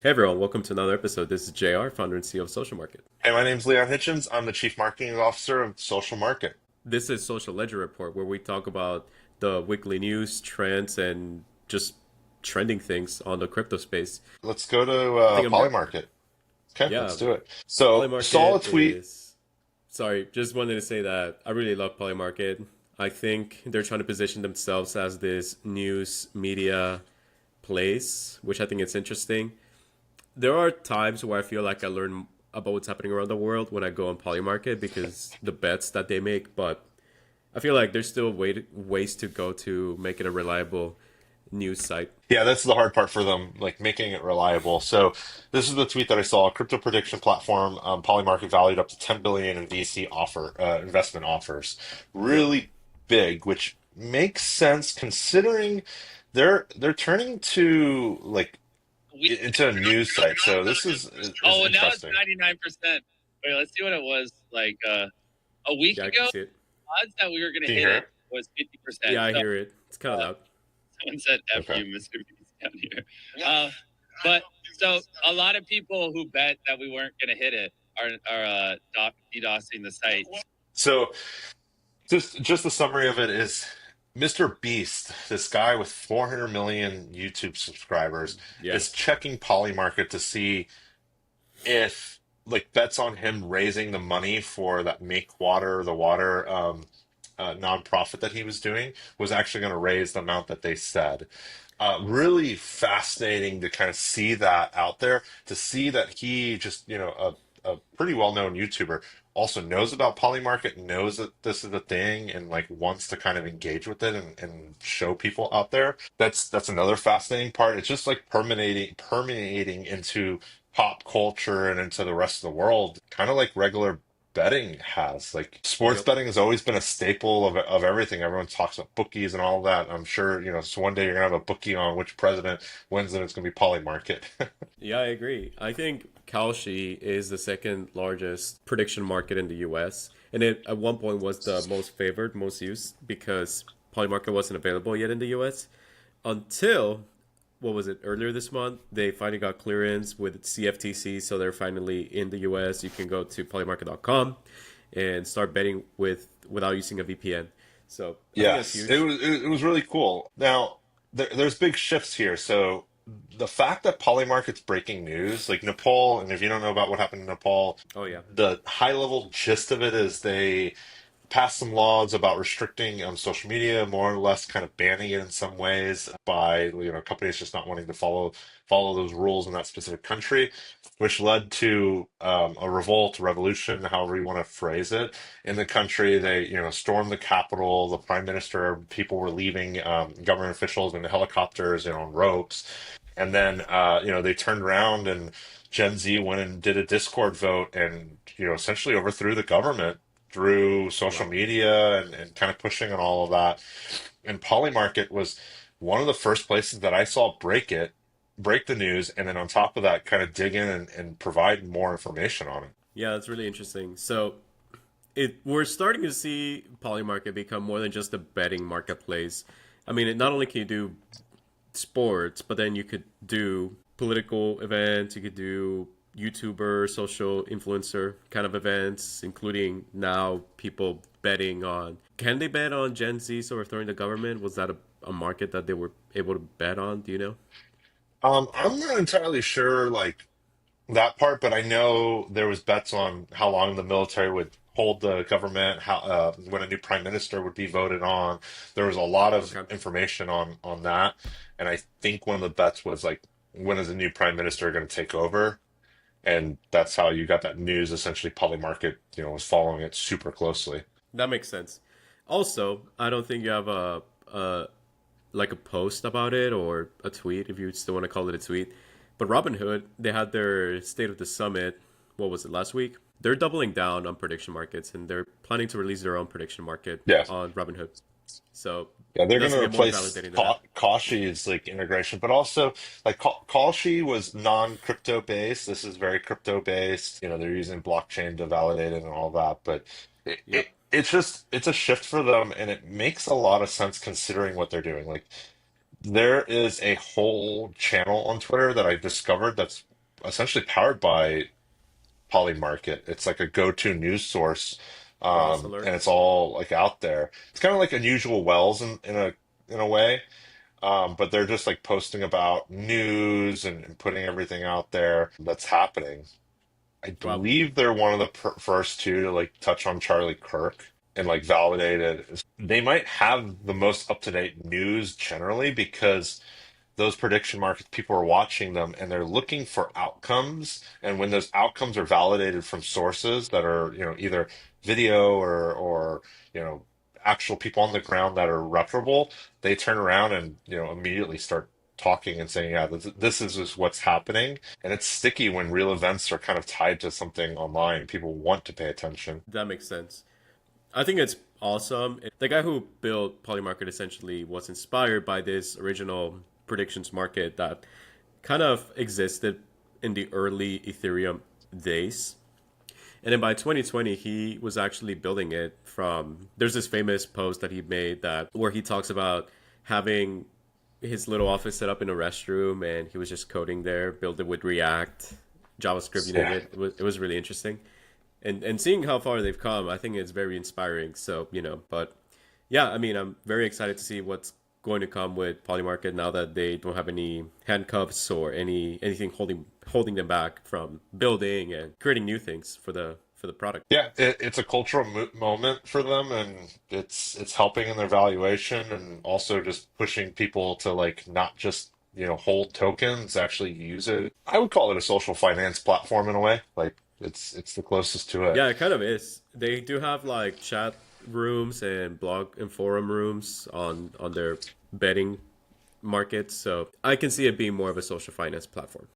Hey everyone, welcome to another episode. This is JR, founder and CEO of Social Market. Hey, my name's Leon Hitchens. I'm the Chief Marketing Officer of Social Market. This is Social Ledger Report, where we talk about the weekly news, trends, and just trending things on the crypto space. Let's go to I think I'm, PolyMarket. Okay, let's yeah, do it. So, saw a PolyMarket tweet. is, sorry, just wanted to say that I really love PolyMarket. I think they're trying to position themselves as this news media place, which I think is interesting. There are times where I feel like I learn about what's happening around the world when I go on Polymarket because the bets that they make, but I feel like there's still ways to go to make it a reliable news site. Yeah, that's the hard part for them, like making it reliable. So, this is the tweet that I saw. Crypto prediction platform, PolyMarket valued up to 10 billion in VC investment offers. Yep. Really big, which makes sense considering they're turning to like We into a news site. So this is oh, now it's interesting. 99%. Wait, let's see what it was like a week Yeah, I can ago. see it. Odds that we were going to Can you hit hear it it? was 50%. Yeah, I So hear it. It's kind of loud. someone said F Okay. you, Mr. Beast down here. But so a lot of people who bet that we weren't going to hit it are DDoSing the site. So just the summary of it is Mr. Beast, this guy with 400 million YouTube subscribers, Yeah. is checking Polymarket to see if like bets on him raising the money for that Make Water the Water nonprofit that he was doing was actually going to raise the amount that they said. Really fascinating to kind of see that out there, to see that he just, a pretty well-known YouTuber also knows about Polymarket, knows that this is a thing, and like wants to kind of engage with it and show people out there. That's another fascinating part. It's just like permeating into pop culture and into the rest of the world, kind of like regular betting has. Like sports Yep. betting has always been a staple of everything. Everyone talks about bookies and all that. I'm sure, so one day you're gonna have a bookie on which president wins and it's gonna be Polymarket. Yeah, I agree. I think Kalshi is the second largest prediction market in the US. And it at one point was the most favored, most used because Polymarket wasn't available yet in the US until what was it earlier this month they finally got clearance with CFTC, so they're finally in the US. You can go to polymarket.com and start betting without using a VPN. So I think that's Yes, it huge. was it was really cool. Now there's big shifts here. So the fact that Polymarket's breaking news, like Nepal, and if you don't know about what happened in Nepal, Oh yeah. the high level gist of it is they passed some laws about restricting social media, more or less kind of banning it in some ways by companies just not wanting to follow those rules in that specific country, which led to a revolt, revolution, however you want to phrase it, in the country. They stormed the capital. The prime minister, people were leaving, government officials in helicopters, on ropes, and then they turned around and Gen Z went and did a Discord vote and essentially overthrew the government through social Wow. media and kind of pushing on all of that. And Polymarket was one of the first places that I saw break the news, and then on top of that, kind of dig in and provide more information on it. Yeah, that's really interesting. So we're starting to see Polymarket become more than just a betting marketplace. I mean, it not only can you do sports, but then you could do political events, you could do YouTuber, social influencer kind of events, including now people betting on. Can they bet on Gen Z overthrowing the government? Was that a market that they were able to bet on? Do you know? I'm not entirely sure, like that part, but I know there was bets on how long the military would hold the government, how when a new prime minister would be voted on. There was a lot of Okay. information on that, and I think one of the bets was like, when is the new prime minister going to take over? And that's how you got that news. Essentially, Polymarket, was following it super closely. That makes sense. Also, I don't think you have a like a post about it or a tweet, if you still want to call it a tweet. But Robinhood, they had their State of the Summit. What was it, last week? They're doubling down on prediction markets and they're planning to release their own prediction market Yeah, on Robinhood. So yeah, they're it going to doesn't get more replace validating than that. Kashi's like integration, but also like Kashi was non-crypto based. This is very crypto based. They're using blockchain to validate it and all that, but Yep. it's a shift for them, and it makes a lot of sense considering what they're doing. Like there is a whole channel on Twitter that I discovered that's essentially powered by PolyMarket. It's like a go-to news source, Cross and alert. it's all like out there. It's kind of like unusual wells in a way, but they're just like posting about news and putting everything out there that's happening. I Wow. believe they're one of the first two to like touch on Charlie Kirk and like validate it. They might have the most up-to-date news generally because those prediction markets, people are watching them and they're looking for outcomes. And when those outcomes are validated from sources that are, either video or, actual people on the ground that are reputable, they turn around and, immediately start talking and saying, yeah, this is just what's happening. And it's sticky when real events are kind of tied to something online. People want to pay attention. That makes sense. I think it's awesome. The guy who built PolyMarket essentially was inspired by this original predictions market that kind of existed in the early Ethereum days. And then by 2020, he was actually building it from. There's this famous post that he made that where he talks about having his little office set up in a restroom, and he was just coding there, build it with React, JavaScript, you name Yeah. it. It was really interesting, and seeing how far they've come, I think it's very inspiring. So but yeah, I mean, I'm very excited to see what's going to come with Polymarket now that they don't have any handcuffs or anything holding them back from building and creating new things for the product. Yeah, it's a cultural moment for them, and it's helping in their valuation, and also just pushing people to like not just hold tokens, actually use it. I would call it a social finance platform in a way. Like it's the closest to it. Yeah, it kind of is. They do have like chat rooms and blog and forum rooms on their betting markets, so I can see it being more of a social finance platform.